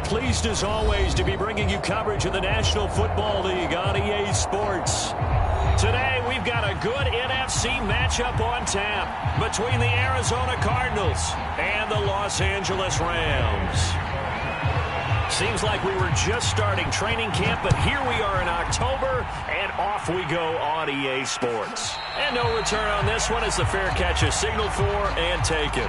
Pleased as always to be bringing you coverage of the National Football League on EA Sports. Today we've got a good NFC matchup on tap between the Arizona Cardinals and the Los Angeles Rams. Seems like we were just starting training camp, but here we are in October, and off we go on EA Sports. And no return on this one as the fair catch is signaled for and taken.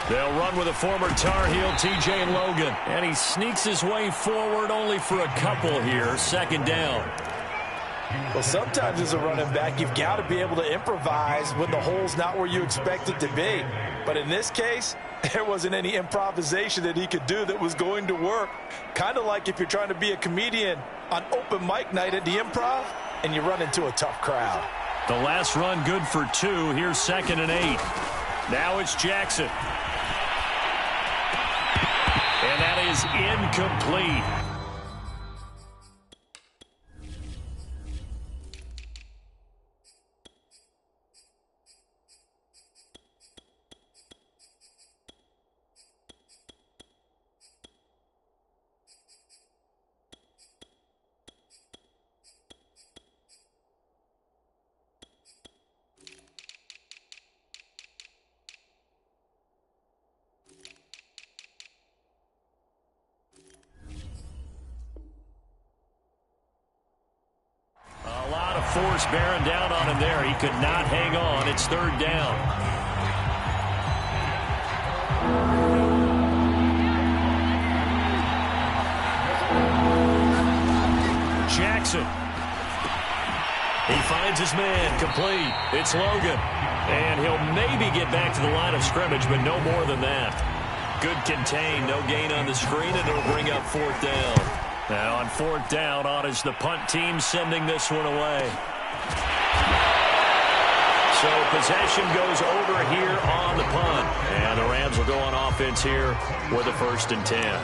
They'll run with a former Tar Heel, TJ Logan. And he sneaks his way forward only for a couple here. Second down. Well, sometimes as a running back, you've got to be able to improvise when the hole's not where you expect it to be. But in this case, there wasn't any improvisation that he could do that was going to work. Kind of like if you're trying to be a comedian on open mic night at the Improv and you run into a tough crowd. The last run good for 2. Here's 2nd and 8. Now it's Jackson. And that is incomplete. Force bearing down on him there. He could not hang on. It's 3rd down. Jackson. He finds his man. Complete. It's Logan. And he'll maybe get back to the line of scrimmage, but no more than that. Good contain. No gain on the screen, and it'll bring up 4th down. Now on 4th down, on is the punt team sending this one away. So possession goes over here on the punt. And the Rams will go on offense here with a 1st and 10.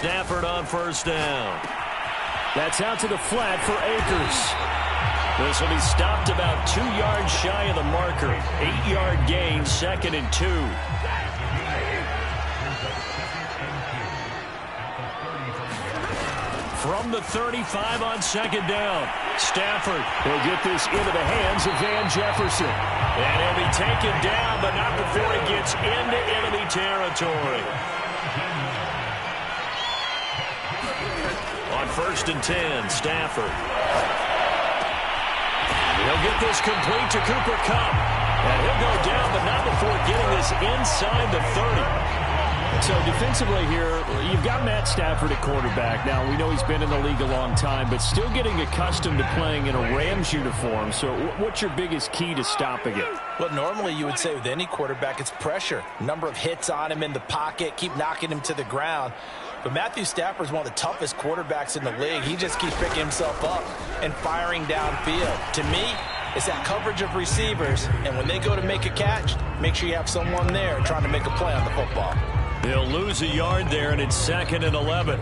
Stafford on 1st down. That's out to the flat for Akers. This will be stopped about 2 yards shy of the marker. 8-yard gain, 2nd and 2. From the 35 on 2nd down. Stafford will get this into the hands of Van Jefferson. And he'll be taken down, but not before he gets into enemy territory. On 1st and 10, Stafford. He'll get this complete to Cooper Kupp. And he'll go down, but not before getting this inside the 30. So defensively here, you've got Matt Stafford at quarterback. Now, we know he's been in the league a long time, but still getting accustomed to playing in a Rams uniform. So what's your biggest key to stopping it? Well, normally you would say with any quarterback, it's pressure. Number of hits on him in the pocket, keep knocking him to the ground. But Matthew Stafford is one of the toughest quarterbacks in the league. He just keeps picking himself up and firing downfield. To me, it's that coverage of receivers, and when they go to make a catch, make sure you have someone there trying to make a play on the football. They'll lose a yard there, and it's 2nd and 11.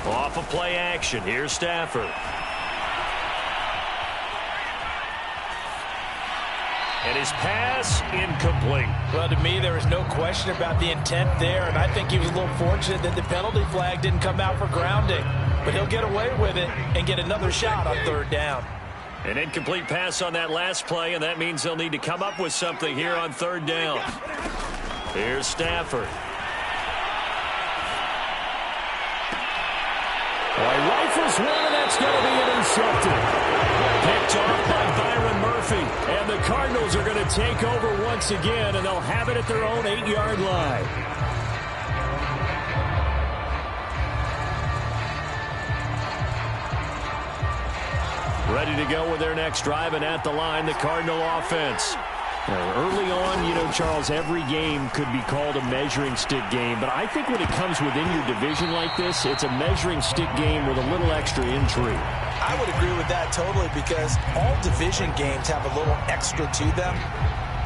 Off of play action. Here's Stafford. And his pass incomplete. Well, to me, there was no question about the intent there, and I think he was a little fortunate that the penalty flag didn't come out for grounding. But he'll get away with it and get another shot on third down. An incomplete pass on that last play, and that means they'll need to come up with something here on third down. Here's Stafford. Well, he rifles one, and that's going to be intercepted. Picked off by Byron Murphy. And the Cardinals are going to take over once again, and they'll have it at their own 8-yard line. Ready to go with their next drive, and at the line, the Cardinal offense. Early on, you know, Charles, every game could be called a measuring stick game, but I think when it comes within your division like this, it's a measuring stick game with a little extra intrigue. I would agree with that totally, because all division games have a little extra to them.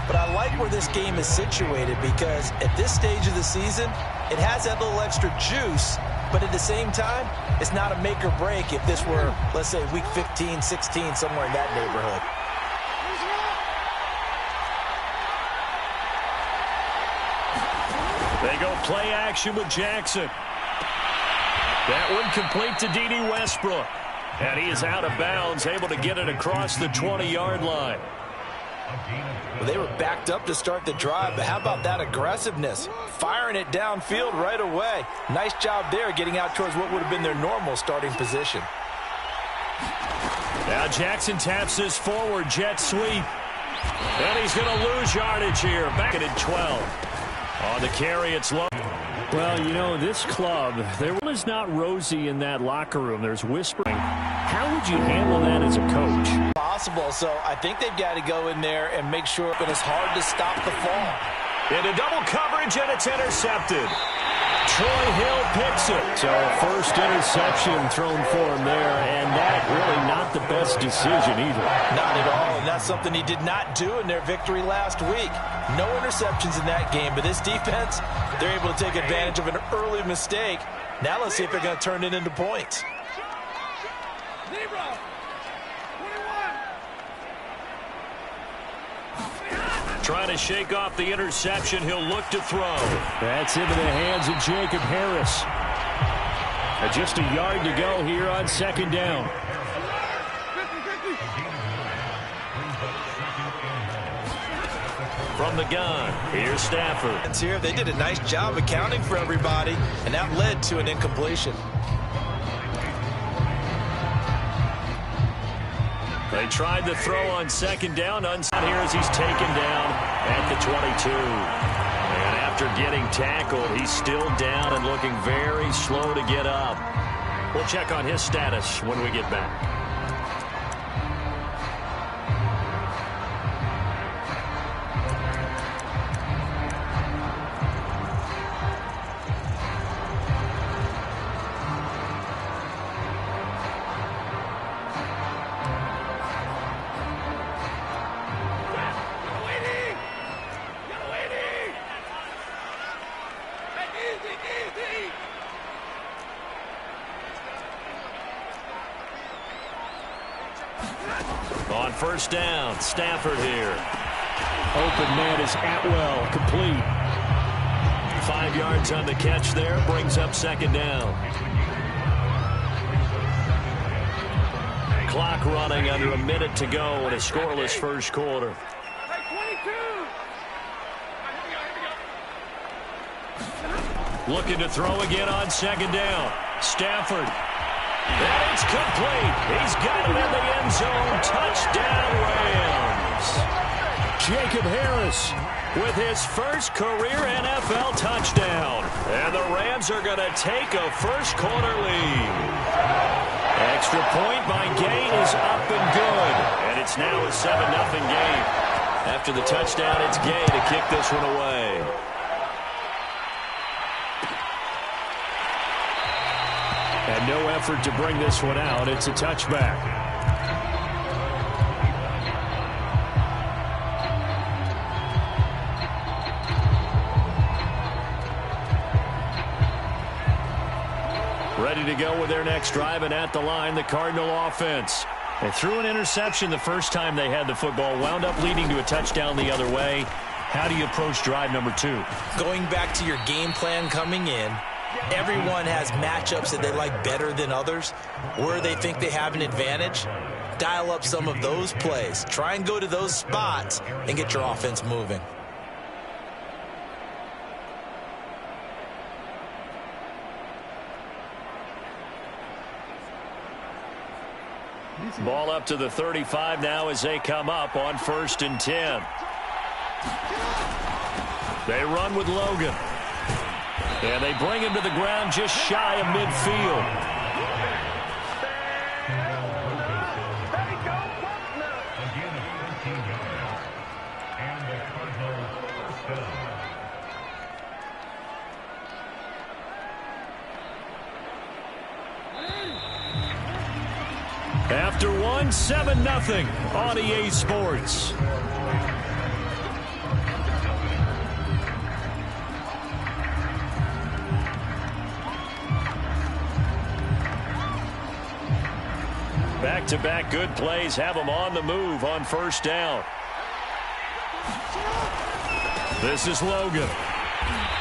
But I like where this game is situated, because at this stage of the season, it has that little extra juice, but at the same time, it's not a make or break if this were, let's say, week 15, 16, somewhere in that neighborhood. They go play action with Jackson. That one complete to D.D. Westbrook. And he is out of bounds, able to get it across the 20-yard line. Well, they were backed up to start the drive, but how about that aggressiveness? Firing it downfield right away. Nice job there, getting out towards what would have been their normal starting position. Now Jackson taps this forward jet sweep. And he's going to lose yardage here. Back at 12. On the carry, it's low. Well, you know, this club, there is not rosy in that locker room. There's whispering. How would you handle that as a coach? Possible, so I think they've got to go in there and make sure that it's hard to stop the fall. Into double coverage, and it's intercepted. Troy Hill picks it. So first interception thrown for him there, and that really not the best decision either. Not at all, and that's something he did not do in their victory last week. No interceptions in that game, but this defense, they're able to take advantage of an early mistake. Now let's see if they're going to turn it into points. Trying to shake off the interception. He'll look to throw. That's into the hands of Jacob Harris. Just a yard to go here on second down. From the gun, here's Stafford. Here, they did a nice job accounting for everybody, and that led to an incompletion. They tried to throw on second down. Here as he's taken down at the 22. And after getting tackled, he's still down and looking very slow to get up. We'll check on his status when we get back. On first down, Stafford here. Open man is Atwell, complete. 5 yards on the catch there, brings up second down. Clock running under a minute to go in a scoreless first quarter. Looking to throw again on second down. Stafford. And it's complete. He's got it in the end zone. Touchdown, Rams. Jacob Harris with his first career NFL touchdown. And the Rams are going to take a first quarter lead. Extra point by Gay is up and good. And it's now a 7-0 game. After the touchdown, it's Gay to kick this one away. And no effort to bring this one out. It's a touchback. Ready to go with their next drive, and at the line, the Cardinal offense. They threw an interception the first time they had the football, wound up leading to a touchdown the other way. How do you approach drive number 2? Going back to your game plan coming in, everyone has matchups that they like better than others, where they think they have an advantage. Dial up some of those plays. Try and go to those spots and get your offense moving. Ball up to the 35 now as they come up on 1st and 10. They run with Logan. And they bring him to the ground just shy of midfield. After one, 7-0 on EA Sports. Back-to-back good plays have them on the move on 1st down. This is Logan.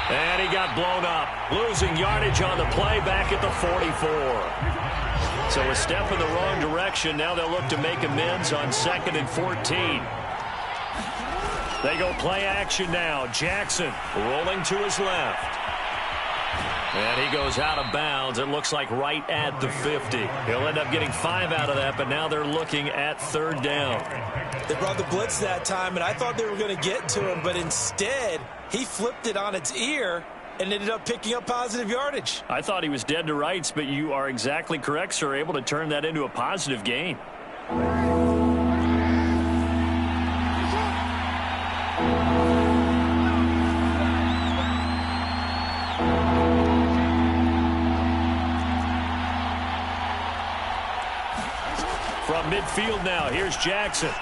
And he got blown up. Losing yardage on the play back at the 44. So a step in the wrong direction. Now they'll look to make amends on 2nd and 14. They go play action now. Jackson rolling to his left. And he goes out of bounds. It looks like right at the 50. He'll end up getting 5 out of that, but now they're looking at 3rd down. They brought the blitz that time, and I thought they were going to get to him, but instead he flipped it on its ear and ended up picking up positive yardage. I thought he was dead to rights, but you are exactly correct, sir. Able to turn that into a positive gain. From midfield now, here's Jackson.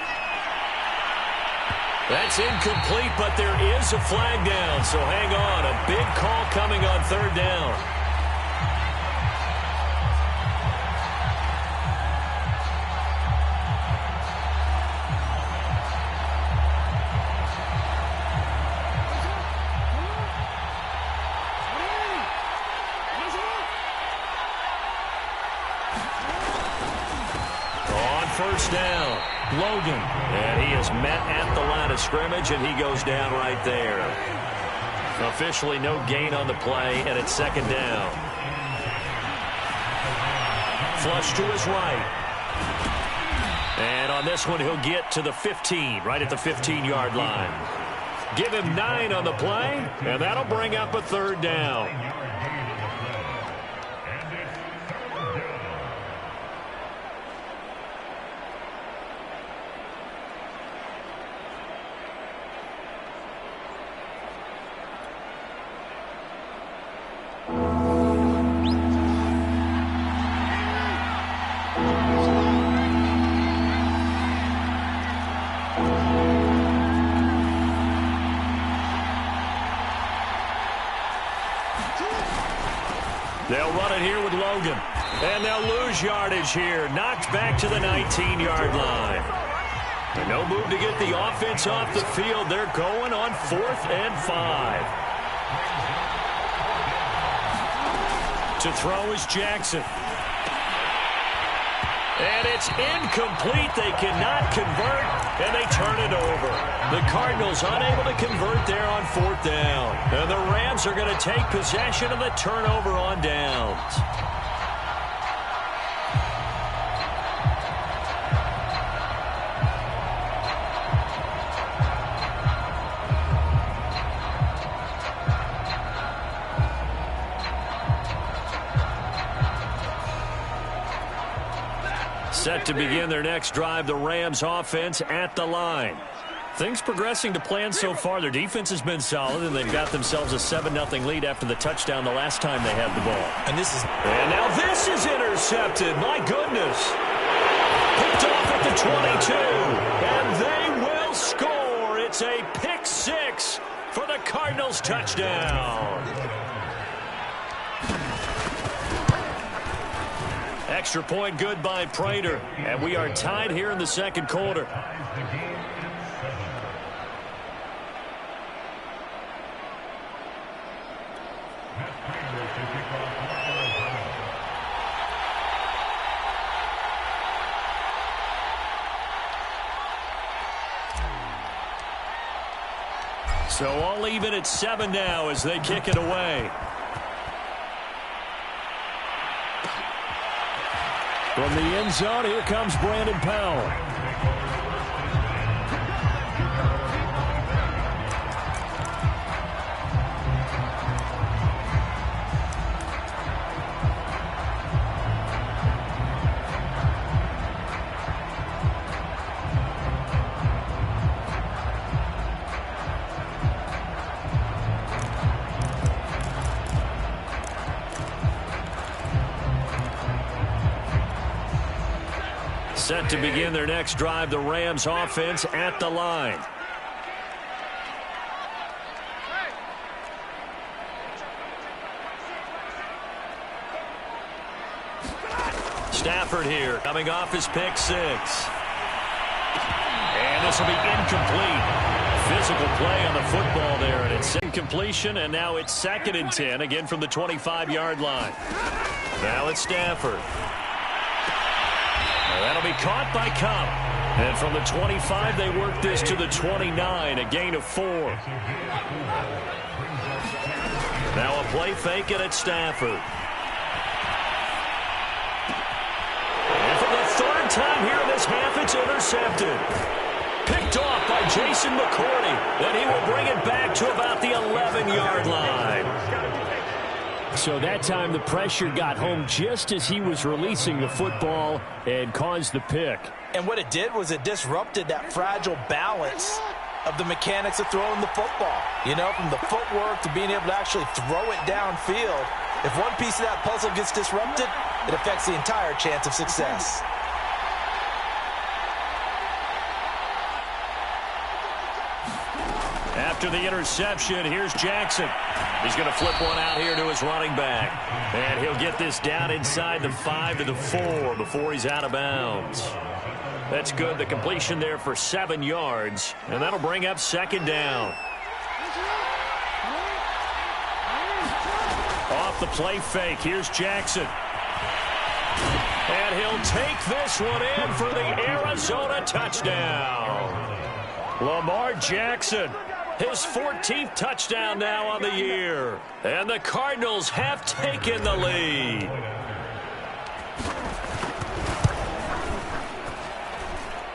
That's incomplete, but there is a flag down, so hang on. A big call coming on 3rd down. On 1st down, Logan. And he is met at the line of scrimmage, and he goes down right there. Officially no gain on the play, and it's 2nd down. Flush to his right. And on this one, he'll get to the 15, right at the 15-yard line. Give him 9 on the play, and that'll bring up a 3rd down. They'll run it here with Logan. And they'll lose yardage here. Knocked back to the 19-yard line. And no move to get the offense off the field. They're going on 4th and 5. To throw is Jackson. And it's incomplete. They cannot convert, and they turn it over. The Cardinals unable to convert there on 4th down. And the Rams are going to take possession of the turnover on downs. Set to begin their next drive, the Rams offense at the line. Things progressing to plan so far. Their defense has been solid, and they've got themselves a 7-0 lead after the touchdown the last time they had the ball. And now this is intercepted. My goodness. Picked off at the 22, and they will score. It's a pick 6 for the Cardinals touchdown. Extra point good by Prater. And we are tied here in the second quarter. So all even at 7 now as they kick it away. From the end zone, here comes Brandon Powell. Set to begin their next drive, the Rams offense at the line. Stafford here, coming off his pick 6. And this will be incomplete. Physical play on the football there, and it's incompletion, and now it's 2nd and 10, again from the 25-yard line. Now it's Stafford. That'll be caught by Cup. And from the 25, they work this to the 29, a gain of 4. Now a play fake, and it's Stafford. And for the 3rd time here in this half, it's intercepted. Picked off by Jason McCourty. And he will bring it back to about the 11-yard line. So that time the pressure got home just as he was releasing the football and caused the pick. And what it did was it disrupted that fragile balance of the mechanics of throwing the football. You know, from the footwork to being able to actually throw it downfield. If one piece of that puzzle gets disrupted, it affects the entire chance of success. After the interception, here's Jackson. He's going to flip one out here to his running back. And he'll get this down inside the 5 to the 4 before he's out of bounds. That's good. The completion there for 7 yards. And that'll bring up 2nd down. Off the play fake, here's Jackson. And he'll take this one in for the Arizona touchdown. Lamar Jackson. His 14th touchdown now on the year. And the Cardinals have taken the lead.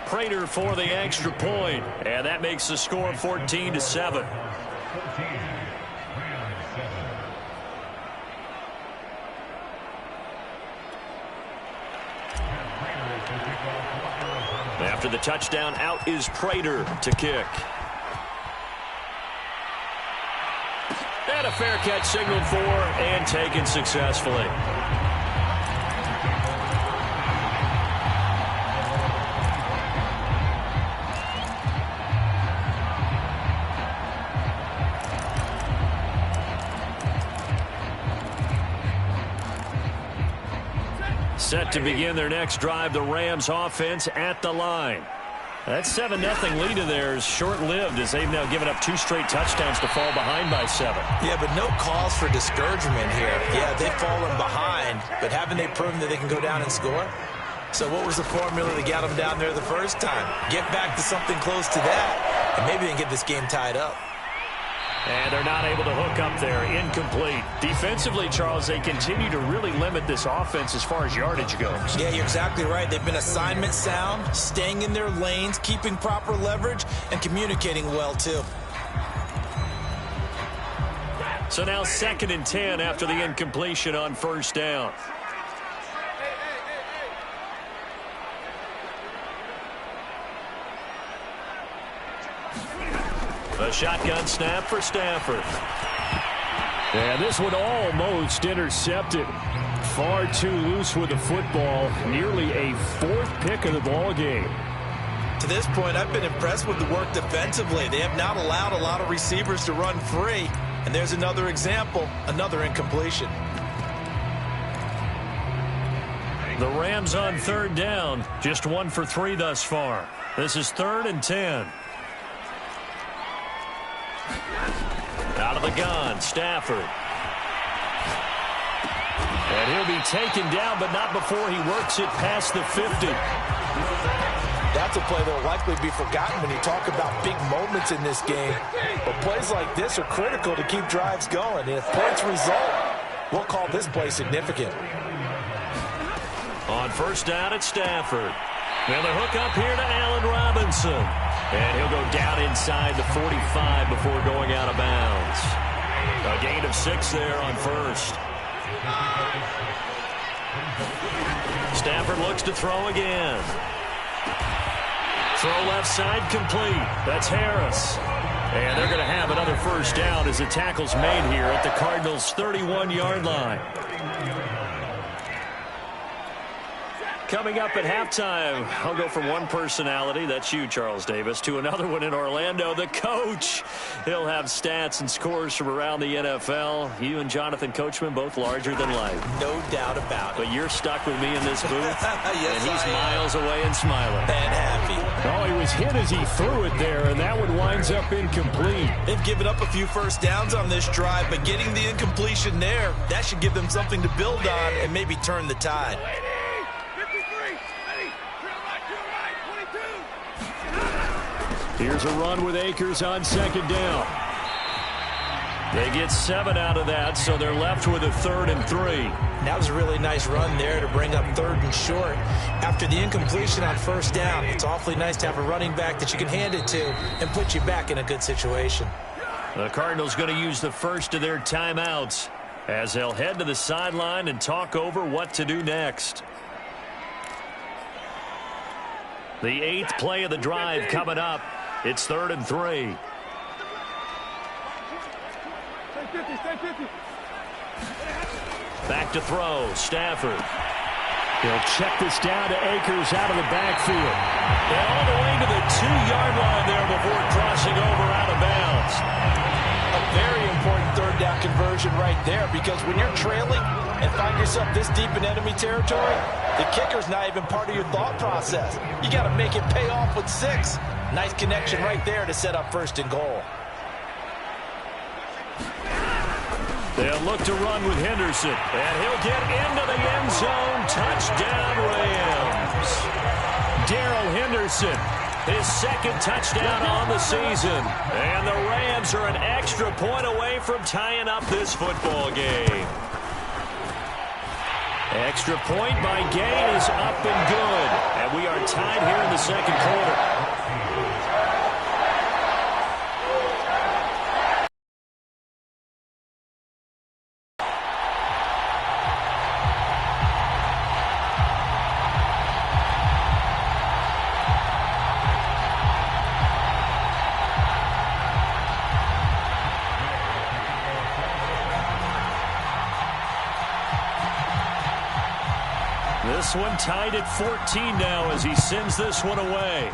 Prater for the extra point. And that makes the score 14-7. After the touchdown, out is Prater to kick. And a fair catch signaled for and taken successfully. Set to begin their next drive, the Rams offense at the line. That 7-0 lead of theirs short-lived as they've now given up 2 straight touchdowns to fall behind by 7. Yeah, but no cause for discouragement here. Yeah, they've fallen behind, but haven't they proven that they can go down and score? So what was the formula that got them down there the first time? Get back to something close to that, and maybe they can get this game tied up. And they're not able to hook up there. Incomplete. Defensively, Charles, they continue to really limit this offense as far as yardage goes. Yeah, you're exactly right. They've been assignment sound, staying in their lanes, keeping proper leverage, and communicating well, too. So now 2nd and 10 after the incompletion on 1st down. A shotgun snap for Stafford. And this one almost intercepted. Far too loose with the football. Nearly a 4th pick of the ball game. To this point, I've been impressed with the work defensively. They have not allowed a lot of receivers to run free. And there's another example, another incompletion. The Rams on third down, just 1 for 3 thus far. This is 3rd and 10. Out of the gun, Stafford. And he'll be taken down, but not before he works it past the 50. That's a play that will likely be forgotten when you talk about big moments in this game. But plays like this are critical to keep drives going. And if points result, we'll call this play significant. On first down, it's Stafford. And the hook up here to Allen Robinson. And he'll go down inside the 45 before going out of bounds. A gain of 6 there on first. Stafford looks to throw again. Throw left side complete. That's Harris. And they're going to have another first down as the tackle's made here at the Cardinals' 31-yard line. Coming up at halftime, I'll go from one personality, that's you, Charles Davis, to another one in Orlando, the coach. He'll have stats and scores from around the NFL. You and Jonathan Coachman, both larger than life. No doubt about it. But you're stuck with me in this booth, yes, and he's miles away and smiling. And happy. Oh, he was hit as he threw it there, and that one winds up incomplete. They've given up a few first downs on this drive, but getting the incompletion there, that should give them something to build on and maybe turn the tide. Here's a run with Akers on second down. They get 7 out of that, so they're left with a 3rd and 3. That was a really nice run there to bring up 3rd and short. After the incompletion on first down, it's awfully nice to have a running back that you can hand it to and put you back in a good situation. The Cardinals going to use the first of their timeouts as they'll head to the sideline and talk over what to do next. The 8th play of the drive coming up. It's 3rd and 3. Back to throw, Stafford. He'll check this down to Akers out of the backfield. And all the way to the 2-yard line there before crossing over out of bounds. A very important 3rd down conversion right there, because when you're trailing and find yourself this deep in enemy territory, the kicker's not even part of your thought process. You got to make it pay off with 6. Nice connection right there to set up 1st and goal. They'll look to run with Henderson, and he'll get into the end zone. Touchdown, Rams. Darrell Henderson, his 2nd touchdown on the season. And the Rams are an extra point away from tying up this football game. Extra point by Gay is up and good. And we are tied here in the 2nd quarter. This one tied at 14 now as he sends this one away.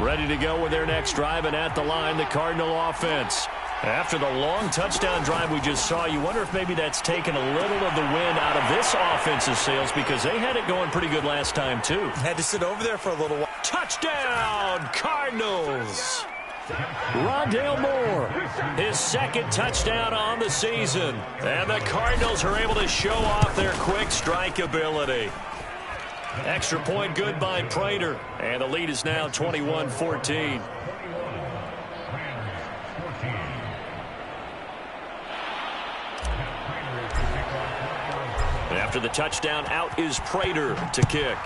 Ready to go with their next drive, and at the line, the Cardinal offense. After the long touchdown drive we just saw, you wonder if maybe that's taken a little of the wind out of this offense's sails, because they had it going pretty good last time, too. Had to sit over there for a little while. Touchdown, Cardinals! Rondale Moore, his 2nd touchdown on the season. And the Cardinals are able to show off their quick strike ability. Extra point good by Prater, and the lead is now 21-14. After the touchdown, out is Prater to kick.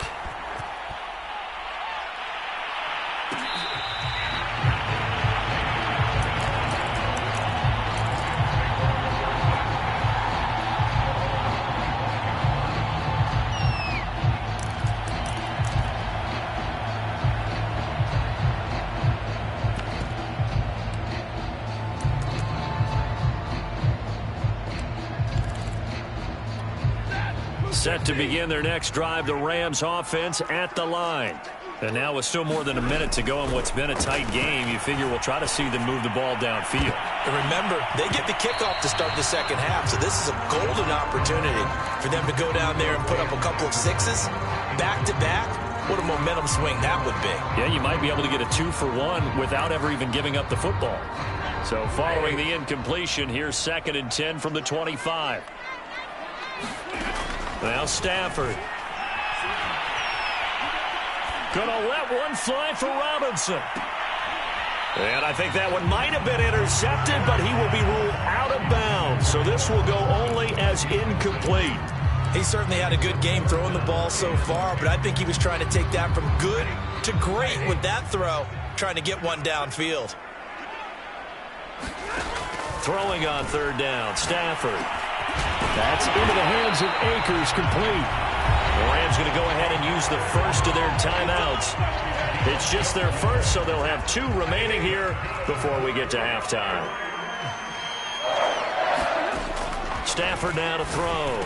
Set to begin their next drive, the Rams offense at the line. And now with still more than a minute to go in what's been a tight game, you figure we'll try to see them move the ball downfield. And remember, they get the kickoff to start the second half, so this is a golden opportunity for them to go down there and put up a couple of sixes back-to-back. What a momentum swing that would be. Yeah, you might be able to get a 2-for-1 without ever even giving up the football. So following the incompletion, here's 2nd and 10 from the 25. Now Stafford. Gonna let one fly for Robinson. And I think that one might have been intercepted, but he will be ruled out of bounds. So this will go only as incomplete. He certainly had a good game throwing the ball so far, but I think he was trying to take that from good to great with that throw, trying to get one downfield. Throwing on 3rd down, Stafford. That's into the hands of Akers, complete. The Rams going to go ahead and use the first of their timeouts. It's just their first, so they'll have 2 remaining here before we get to halftime. Stafford now to throw.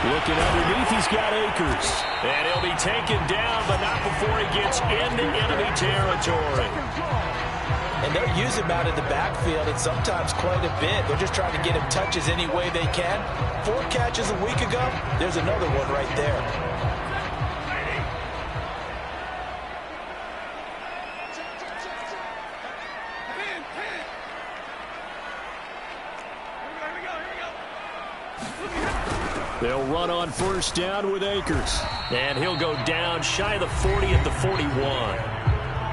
Looking underneath, he's got Akers. And he'll be taken down, but not before he gets into enemy territory. And they'll use him out of the backfield, and sometimes quite a bit. They're just trying to get him touches any way they can. 4 catches a week ago, there's another one right there. They'll run on 1st down with Akers. And he'll go down shy of the 40 at the 41.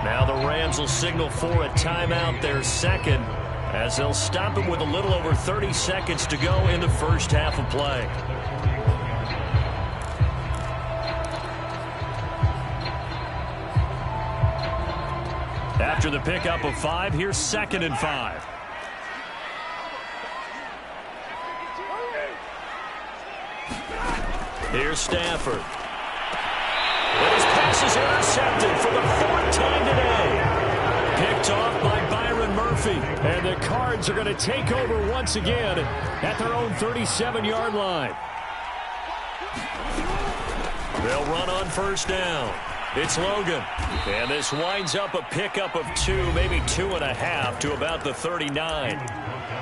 Now the Rams will signal for a timeout, their 2nd, as they'll stop him with a little over 30 seconds to go in the first half of play. After the pickup of 5, here's 2nd and 5. Here's Stafford. And his pass is intercepted for the 4th time today. Picked off by Byron Murphy. And the Cards are going to take over once again at their own 37-yard line. They'll run on 1st down. It's Logan. And this winds up a pickup of 2, maybe 2.5 to about the 39.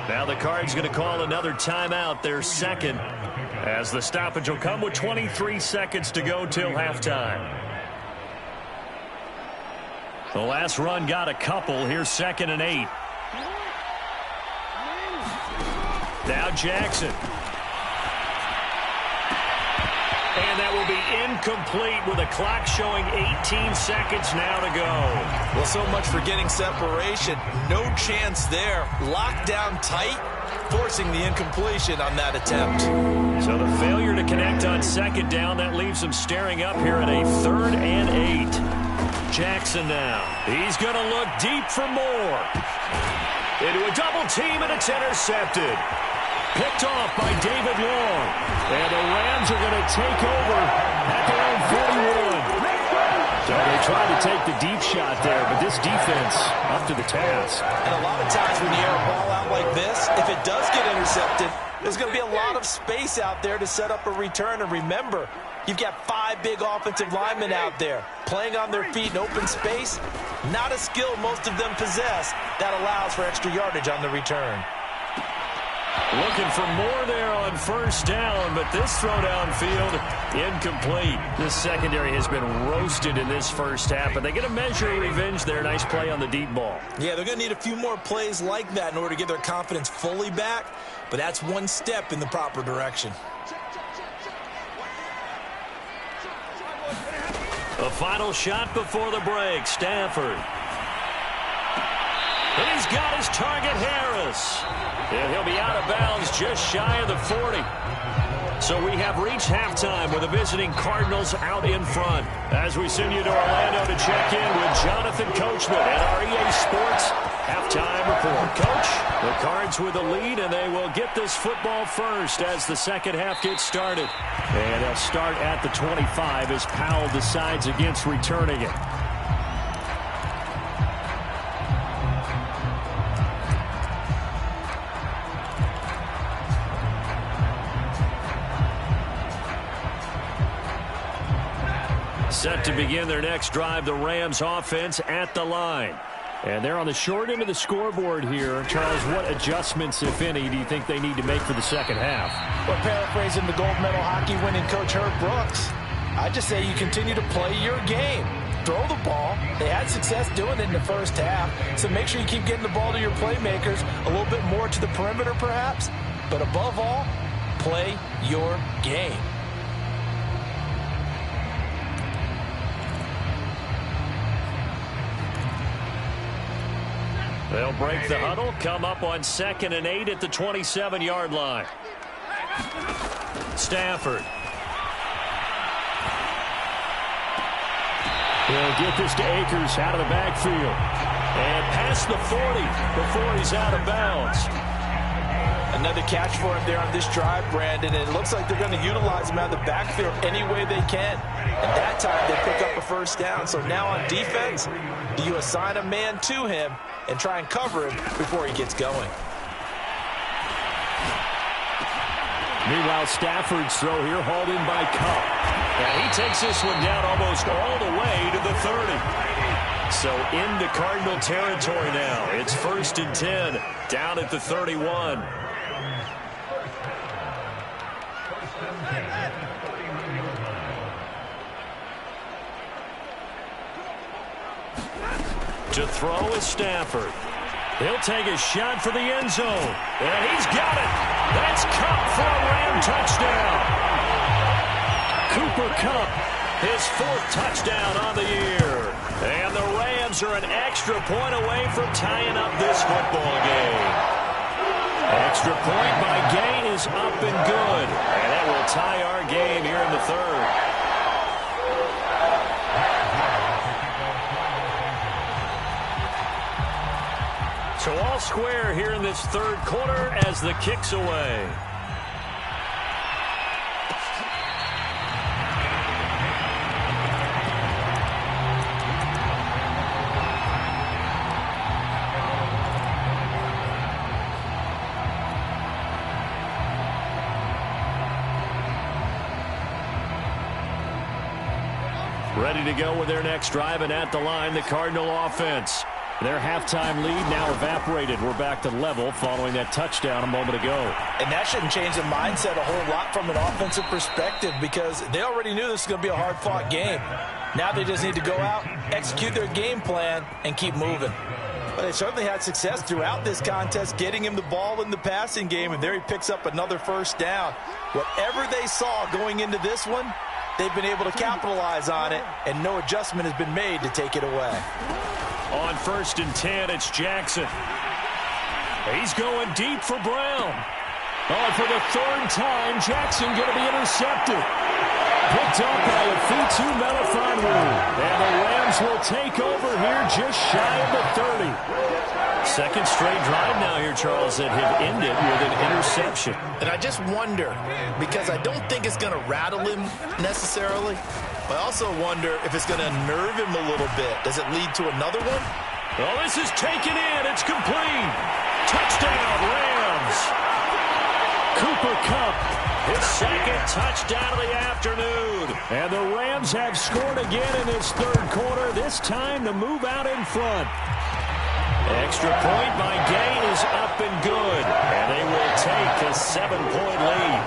Now the Cards going to call another timeout, their 2nd, as the stoppage will come with 23 seconds to go till halftime. The last run got a couple. Here's 2nd and 8. Now Jackson. And that will be incomplete with a clock showing 18 seconds now to go. Well, so much for getting separation. No chance there. Locked down tight, forcing the incompletion on that attempt. So the failure to connect on 2nd down, that leaves them staring up here at a 3rd and 8. Jackson now. He's going to look deep for more. Into a double team, and it's intercepted. Picked off by David Long. And the Rams are going to take over at their own 41. So they tried to take the deep shot there, but this defense up to the task. And a lot of times when you air a ball out like this, if it does get intercepted, there's going to be a lot of space out there to set up a return. And remember, you've got 5 big offensive linemen out there playing on their feet in open space. Not a skill most of them possess that allows for extra yardage on the return. Looking for more there on 1st down, but this throw downfield incomplete. This secondary has been roasted in this first half, but they get a measure of revenge there. Nice play on the deep ball. Yeah, they're going to need a few more plays like that in order to get their confidence fully back, but that's one step in the proper direction. A final shot before the break. Stafford. And he's got his target, Harris. And he'll be out of bounds just shy of the 40. So we have reached halftime with the visiting Cardinals out in front. As we send you to Orlando to check in with Jonathan Coachman at our EA Sports Halftime Report. Coach, the Cards with the lead, and they will get this football first as the second half gets started. And they'll start at the 25 as Powell decides against returning it. Set to begin their next drive, the Rams offense at the line. And they're on the short end of the scoreboard here. Charles, what adjustments, if any, do you think they need to make for the second half? Well, paraphrasing the gold medal hockey winning coach Herb Brooks, I just say you continue to play your game. Throw the ball. They had success doing it in the first half, so make sure you keep getting the ball to your playmakers, a little bit more to the perimeter perhaps, but above all, play your game. They'll break the huddle, come up on 2nd and 8 at the 27-yard line. Stafford. He'll get this to Akers out of the backfield. And past the 40 before he's out of bounds. Another catch for him there on this drive, Brandon, and it looks like they're going to utilize him out of the backfield any way they can. And that time they pick up a first down. So now on defense, do you assign a man to him and try and cover him before he gets going? Meanwhile, Stafford's throw here hauled in by Cup. And he takes this one down almost all the way to the 30. So into Cardinal territory now. It's 1st and 10, down at the 31. To throw is Stafford. He'll take a shot for the end zone. And he's got it. That's Cup for a Ram touchdown. Cooper Kupp, his 4th touchdown on the year. And the Rams are an extra point away from tying up this football game. Extra point by Gain is up and good. And that will tie our game here in the 3rd. So all square here in this 3rd quarter as the kick's away. Ready to go with their next drive, and at the line, the Cardinal offense. Their halftime lead now evaporated. We're back to level following that touchdown a moment ago. And that shouldn't change the mindset a whole lot from an offensive perspective because they already knew this was going to be a hard-fought game. Now they just need to go out, execute their game plan, and keep moving. Well, they certainly had success throughout this contest, getting him the ball in the passing game, and there he picks up another first down. Whatever they saw going into this one, they've been able to capitalize on it, and no adjustment has been made to take it away. On 1st and 10, it's Jackson. He's going deep for Brown. Oh, for the 3rd time, Jackson going to be intercepted. Picked up by Afitu Melifonwu. And the Rams will take over here just shy of the 30. 2nd straight drive now here, Charles, that have ended with an interception. And I just wonder, because I don't think it's going to rattle him necessarily, I also wonder if it's going to nerve him a little bit. Does it lead to another one? Well, this is taken in. It's complete. Touchdown, Rams. Cooper Kupp, his 2nd touchdown of the afternoon. And the Rams have scored again in this 3rd quarter, this time to move out in front. Extra point by Gain is up and good. And they will take a 7-point lead.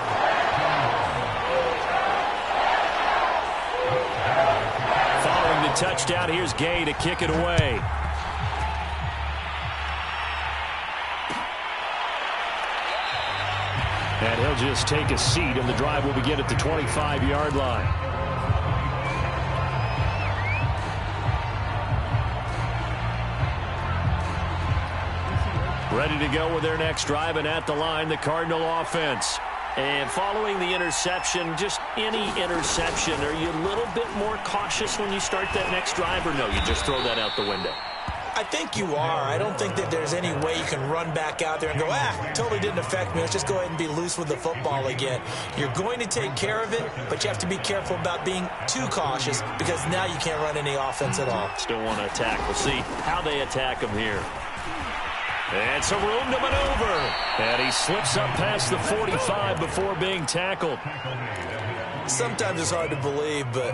Following the touchdown, here's Gay to kick it away. And he'll just take a seat, and the drive will begin at the 25-yard line. Ready to go with their next drive, and at the line, the Cardinal offense. And following the interception, just any interception, are you a little bit more cautious when you start that next drive, or no, you just throw that out the window? I think you are. I don't think that there's any way you can run back out there and go, totally didn't affect me. Let's just go ahead and be loose with the football again. You're going to take care of it, but you have to be careful about being too cautious because now you can't run any offense at all. Still want to attack. We'll see how they attack him here. And some room to maneuver. And he slips up past the 45 before being tackled. Sometimes it's hard to believe, but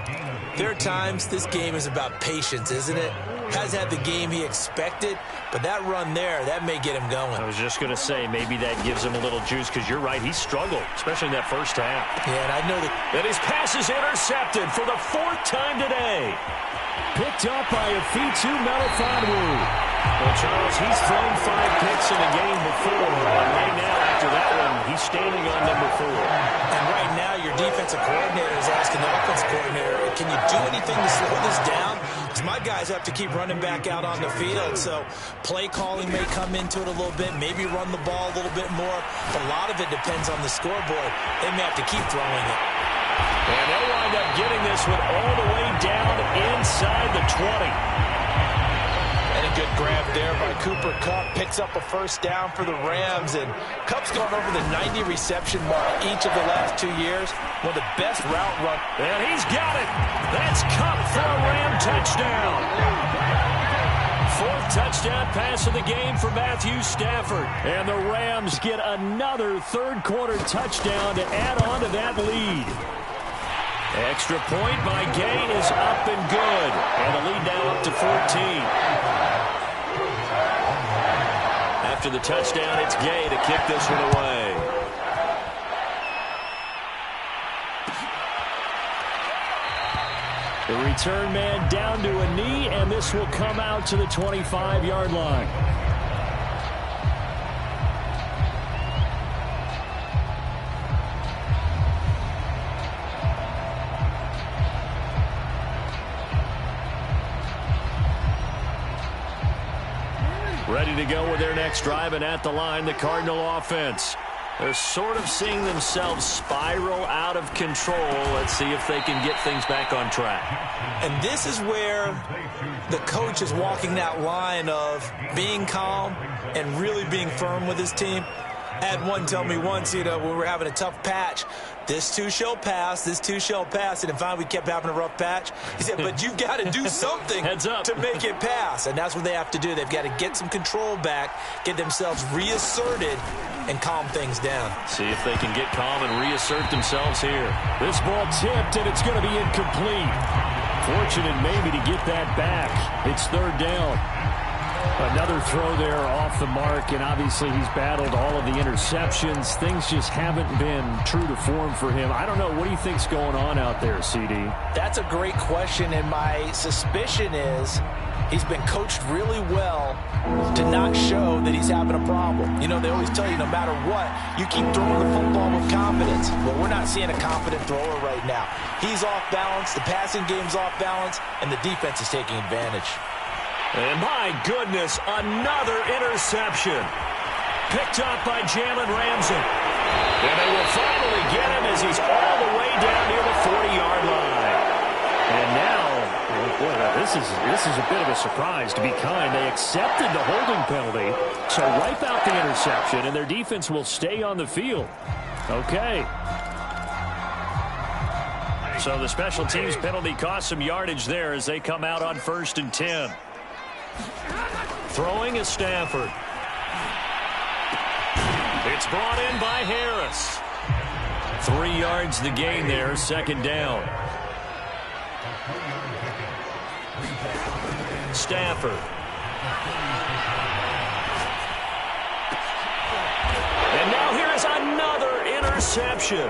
there are times this game is about patience, isn't it? Has had the game he expected, but that run there, that may get him going. I was just going to say, maybe that gives him a little juice, because you're right, he struggled, especially in that first half. Yeah, and I know that. And his pass is intercepted for the 4th time today. Picked up by Afitu Melifonwu. Well, Charles, he's thrown 5 picks in a game before, but right now, after that one, he's standing on number 4. And right now, your defensive coordinator is asking the offensive coordinator, can you do anything to slow this down? Because my guys have to keep running back out on the field, so play calling may come into it a little bit, maybe run the ball a little bit more. But a lot of it depends on the scoreboard. They may have to keep throwing it. And they'll wind up getting this one all the way down inside the 20. And a good grab there by Cooper Kupp. Picks up a first down for the Rams. And Kupp's gone over the 90 reception mark each of the last 2 years. One of the best route run. And he's got it. That's Kupp for a Ram touchdown. 4th touchdown pass of the game for Matthew Stafford. And the Rams get another 3rd quarter touchdown to add on to that lead. Extra point by Gay is up and good. And the lead now up to 14. After the touchdown, it's Gay to kick this one away. The return man down to a knee, and this will come out to the 25-yard line. Ready to go with their next drive, and at the line, the Cardinal offense. They're sort of seeing themselves spiral out of control. Let's see if they can get things back on track. And this is where the coach is walking that line of being calm and really being firm with his team. I had one tell me once, when we were having a tough patch, this too shall pass, this too shall pass. And finally we kept having a rough patch. He said, but you've got to do something to make it pass. And that's what they have to do. They've got to get some control back, get themselves reasserted, and calm things down. See if they can get calm and reassert themselves here. This ball tipped, and it's going to be incomplete. Fortunate maybe to get that back. It's 3rd down. Another throw there off the mark, and obviously he's battled all of the interceptions. Things just haven't been true to form for him. I don't know. What do you think's going on out there, CD? That's a great question, and my suspicion is he's been coached really well to not show that he's having a problem. They always tell you no matter what, you keep throwing the football with confidence. Well, we're not seeing a confident thrower right now. He's off balance, the passing game's off balance, and the defense is taking advantage. And my goodness, another interception. Picked up by Jalen Ramsey. And they will finally get him as he's all the way down near the 40-yard line. And now, boy, this is a bit of a surprise, to be kind. They accepted the holding penalty, so wipe out the interception, and their defense will stay on the field. Okay. So the special teams penalty cost some yardage there as they come out on 1st and 10. Throwing is Stafford. It's brought in by Harris. 3 yards the gain there, 2nd down. Stafford. And now here is another interception.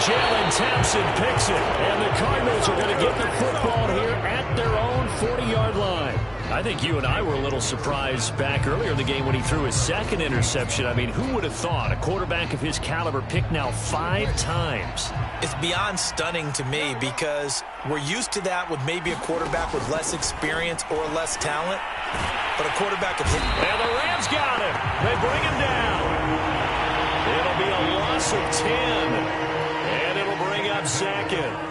Jalen Thompson picks it, and the Cardinals are going to get the football here at their own 40-yard line. I think you and I were a little surprised back earlier in the game when he threw his 2nd interception. I mean, who would have thought a quarterback of his caliber picked now 5 times? It's beyond stunning to me because we're used to that with maybe a quarterback with less experience or less talent. But a quarterback of his... And the Rams got him. They bring him down. It'll be a loss of 10. And it'll bring up 2nd.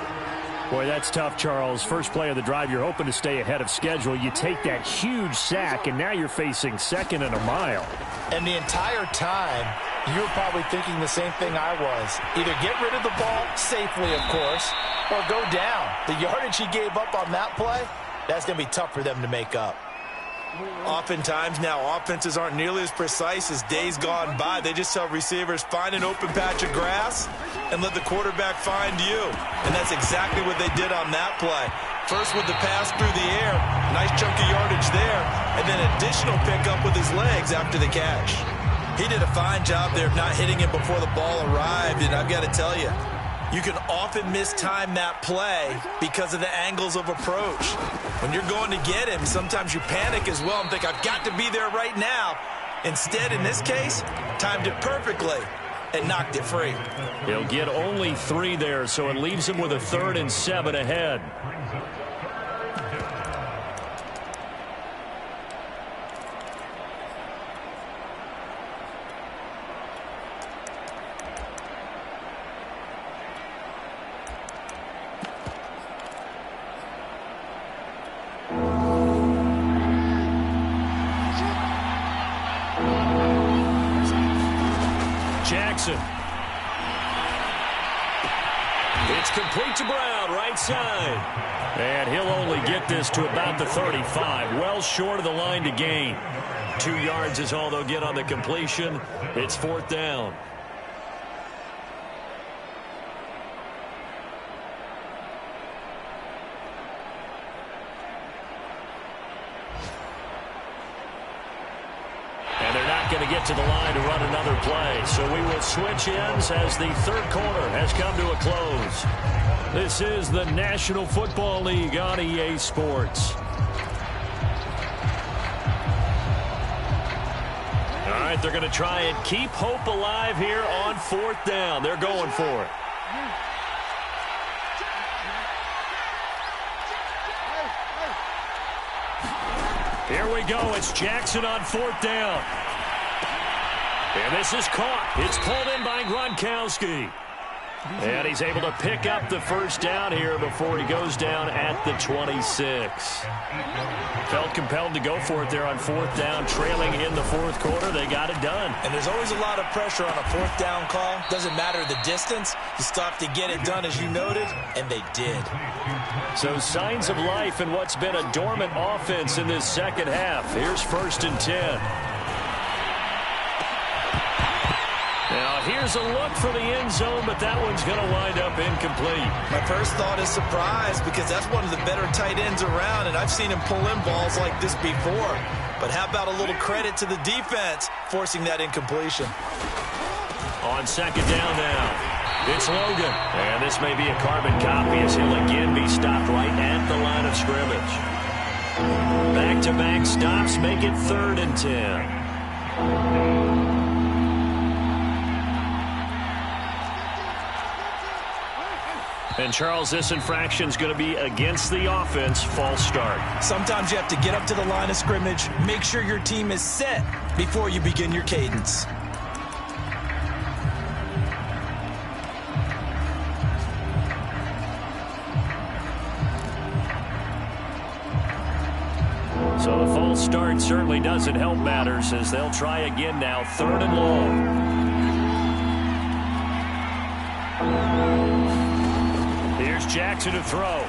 Boy, that's tough, Charles. First play of the drive, you're hoping to stay ahead of schedule. You take that huge sack, and now you're facing 2nd and a mile. And the entire time, you were probably thinking the same thing I was. Either get rid of the ball safely, of course, or go down. The yardage he gave up on that play, that's going to be tough for them to make up. Oftentimes now, offenses aren't nearly as precise as days gone by. They just tell receivers, find an open patch of grass and let the quarterback find you. And that's exactly what they did on that play. First with the pass through the air, nice chunk of yardage there, and then additional pickup with his legs after the catch. He did a fine job there of not hitting him before the ball arrived, and I've got to tell you, you can often mistime that play because of the angles of approach. When you're going to get him, sometimes you panic as well and think, I've got to be there right now. Instead, in this case, timed it perfectly and knocked it free. He'll get only 3 there, so it leaves him with a 3rd and 7 ahead. It's complete to Brown, right side. And he'll only get this to about the 35, well short of the line to gain. 2 yards is all they'll get on the completion. It's 4th down. Going to get to the line to run another play. So we will switch ends as the 3rd quarter has come to a close. This is the National Football League on EA Sports. All right, they're going to try and keep hope alive here on 4th down. They're going for it. Here we go. It's Jackson on 4th down. And this is caught. It's pulled in by Gronkowski. And he's able to pick up the 1st down here before he goes down at the 26. Felt compelled to go for it there on 4th down, trailing in the 4th quarter. They got it done. And there's always a lot of pressure on a 4th down call. Doesn't matter the distance. You stop to get it done, as you noted, and they did. So signs of life in what's been a dormant offense in this 2nd half. Here's 1st and 10. Now, here's a look for the end zone, but that one's going to wind up incomplete. My first thought is surprise, because that's one of the better tight ends around, and I've seen him pull in balls like this before. But how about a little credit to the defense forcing that incompletion? On 2nd down now, it's Logan. And this may be a carbon copy as he'll again be stopped right at the line of scrimmage. Back-to-back stops make it 3rd and 10. And, Charles, this infraction is going to be against the offense. False start. Sometimes you have to get up to the line of scrimmage, make sure your team is set before you begin your cadence. So the false start certainly doesn't help matters as they'll try again now. 3rd and long. Here's Jackson to throw.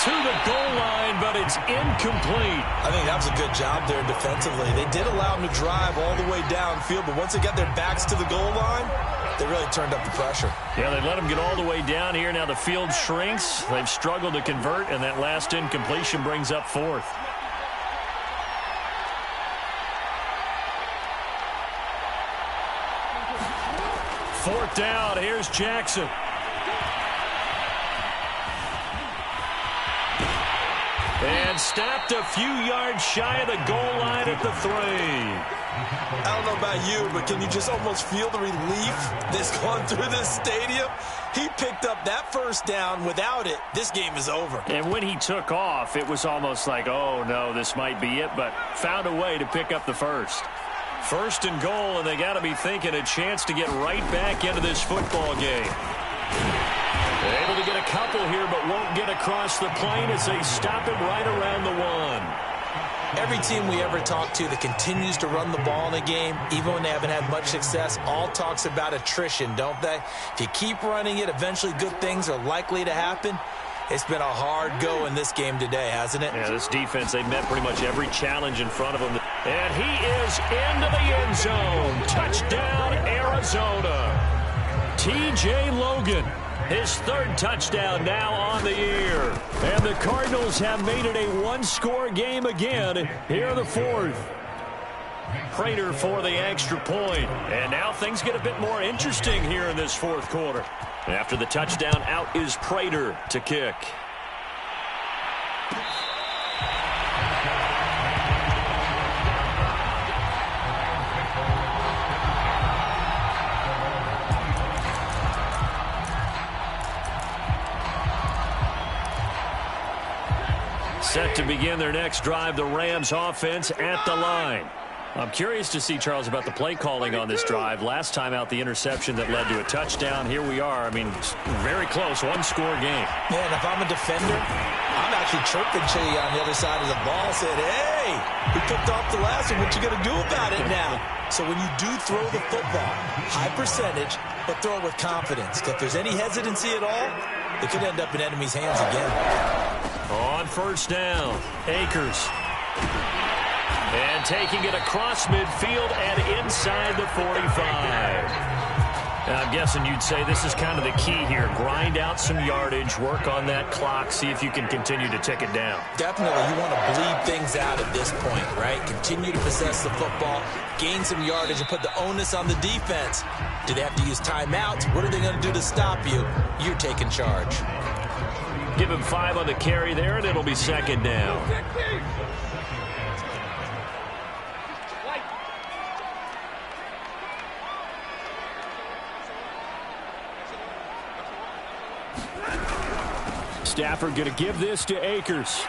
To the goal line, but it's incomplete. I think that was a good job there defensively. They did allow him to drive all the way downfield, but once they got their backs to the goal line, they really turned up the pressure. Yeah, they let him get all the way down here. Now the field shrinks. They've struggled to convert, and that last incompletion brings up 4th. Fourth down. Here's Jackson. And stopped a few yards shy of the goal line at the 3. I don't know about you, but can you just almost feel the relief that's gone through this stadium? He picked up that 1st down. Without it, this game is over. And when he took off, it was almost like, oh, no, this might be it, but found a way to pick up the 1st. 1st and goal, and they got to be thinking a chance to get right back into this football game. They're able to get a couple here, but won't get across the plane as they stop him right around the 1. Every team we ever talk to that continues to run the ball in a game, even when they haven't had much success, all talks about attrition, don't they? If you keep running it, eventually good things are likely to happen. It's been a hard go in this game today, hasn't it? Yeah, this defense, they met pretty much every challenge in front of them. And he is into the end zone. Touchdown, Arizona. T.J. Logan, his third touchdown now on the year. And the Cardinals have made it a one-score game again here in the fourth. Prater for the extra point. And now things get a bit more interesting here in this fourth quarter. After the touchdown, out is Prater to kick. Set to begin their next drive, the Rams offense at the line. I'm curious to see, Charles, about the play calling on this drive. Last time out, the interception that led to a touchdown. Here we are. I mean, very close, one-score game. Yeah, and if I'm a defender, I'm actually chirping to you on the other side of the ball, saying, hey, we picked off the last one. What you going to do about it now? So when you do throw the football, high percentage, but throw it with confidence. If there's any hesitancy at all, it could end up in enemy's hands again. On first down, Akers. And taking it across midfield and inside the 45. Now, I'm guessing you'd say this is kind of the key here. Grind out some yardage, work on that clock, see if you can continue to tick it down. Definitely, you want to bleed things out at this point, right? Continue to possess the football, gain some yardage, and put the onus on the defense. Do they have to use timeouts? What are they going to do to stop you? You're taking charge. Give him 5 on the carry there, and it'll be second down. Stafford going to give this to Akers.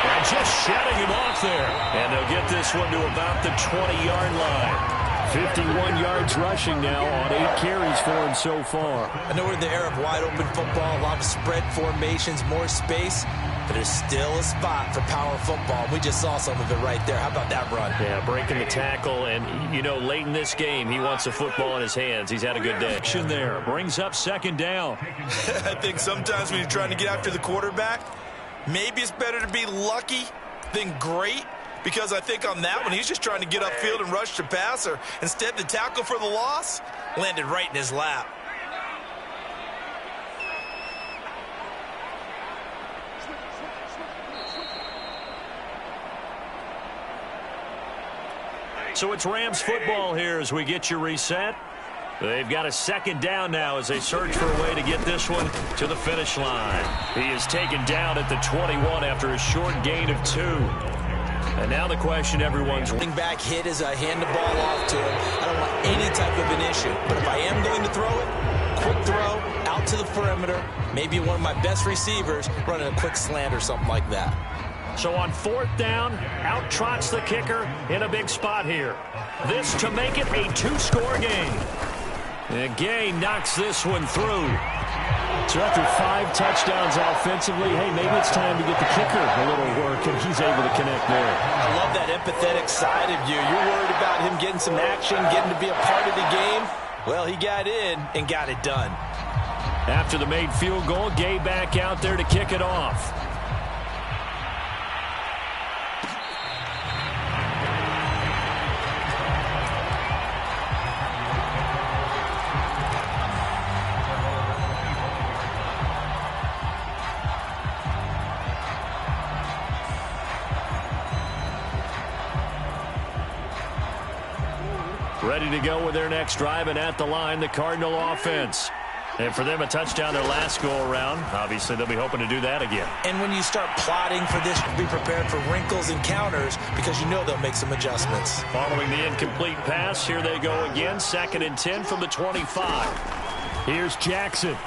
And just shutting him off there. And they'll get this one to about the 20-yard line. 51 yards rushing now on 8 carries for him so far. I know we're in the era of wide-open football, a lot of spread formations, more space, but there's still a spot for power football. We just saw some of it right there. How about that run? Yeah, breaking the tackle, and, you know, late in this game, he wants the football in his hands. He's had a good day. Action there. Brings up second down. I think sometimes when you're trying to get after the quarterback, maybe it's better to be lucky than great. Because I think on that one, he's just trying to get upfield and rush the passer. Instead, the tackle for the loss landed right in his lap. So it's Rams football here as we get you reset. They've got a second down now as they search for a way to get this one to the finish line. He is taken down at the 21 after a short gain of 2. And now the question everyone's... Running back hit as I hand the ball off to him. I don't want any type of an issue. But if I am going to throw it, quick throw, out to the perimeter, maybe one of my best receivers running a quick slant or something like that. So on fourth down, out trots the kicker in a big spot here. This to make it a 2-score game. And Gay knocks this one through. So after 5 touchdowns offensively, hey, maybe it's time to get the kicker a little work, and he's able to connect there. I love that empathetic side of you. You're worried about him getting some action, getting to be a part of the game. Well, he got in and got it done. After the made field goal, Gay back out there to kick it off. Ready to go with their next drive, and at the line, the Cardinal offense. And for them, a touchdown their last go-around. Obviously, they'll be hoping to do that again. And when you start plotting for this, be prepared for wrinkles and counters because you know they'll make some adjustments. Following the incomplete pass, here they go again. 2nd and 10 from the 25. Here's Jackson.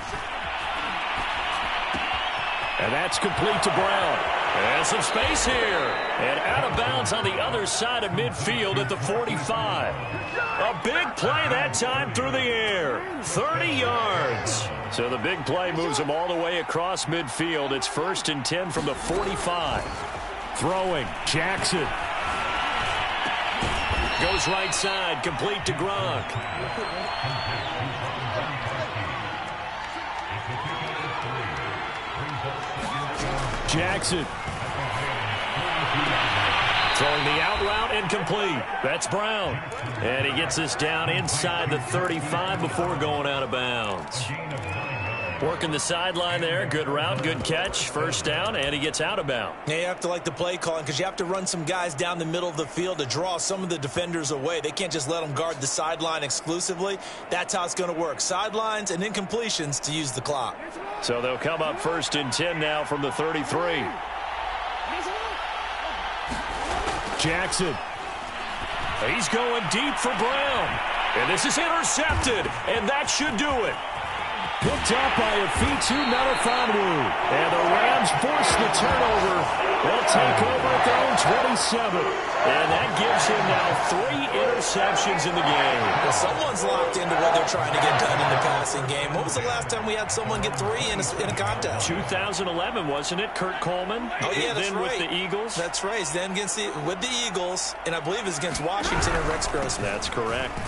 And that's complete to Brown. And some space here. And out of bounds on the other side of midfield at the 45. A big play that time through the air. 30 yards. So the big play moves them all the way across midfield. It's 1st and 10 from the 45. Throwing. Jackson. Goes right side. Complete to Gronk. Jackson. Throwing the out route incomplete. That's Brown. And he gets this down inside the 35 before going out of bounds. Working the sideline there. Good route, good catch. First down, and he gets out of bounds. Yeah, you have to like the play calling because you have to run some guys down the middle of the field to draw some of the defenders away. They can't just let them guard the sideline exclusively. That's how it's going to work. Sidelines and incompletions to use the clock. So they'll come up 1st and 10 now from the 33. Jackson. He's going deep for Brown. And this is intercepted. And that should do it. Picked up by Afitu Melifonwu. And the Rams force the turnover. They'll take over at their own 27. And that gives him now 3 interceptions in the game. Well, someone's locked into what they're trying to get done in the passing game. When was the last time we had someone get 3 in a contest? 2011, wasn't it? Kurt Coleman. Oh, yeah, that's then right. with the Eagles. That's right. Then with the Eagles, and I believe it was against Washington and Rex Grossman. That's correct.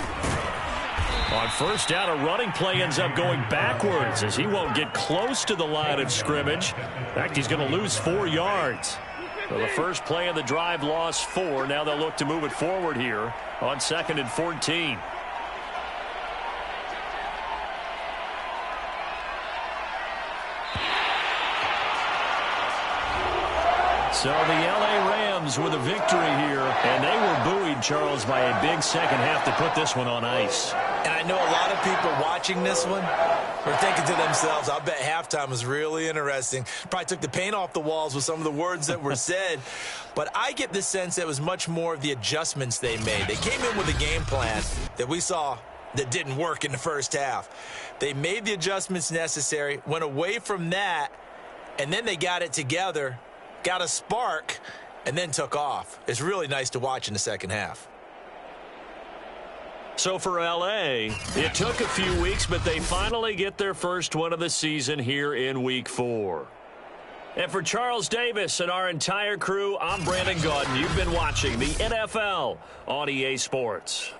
On first down, a running play ends up going backwards as he won't get close to the line of scrimmage. In fact, he's going to lose 4 yards. So the first play of the drive lost 4. Now they'll look to move it forward here on 2nd and 14. So the L.A. Rams with a victory here, and they were buoyed, Charles, by a big second half to put this one on ice. And I know a lot of people watching this one are thinking to themselves, I bet halftime was really interesting. Probably took the paint off the walls with some of the words that were said. But I get the sense that it was much more of the adjustments they made. They came in with a game plan that we saw that didn't work in the first half. They made the adjustments necessary, went away from that, and then they got it together, got a spark, and then took off. It's really nice to watch in the second half. So for L.A., it took a few weeks, but they finally get their first win of the season here in Week 4. And for Charles Davis and our entire crew, I'm Brandon Gaudin. You've been watching the NFL on EA Sports.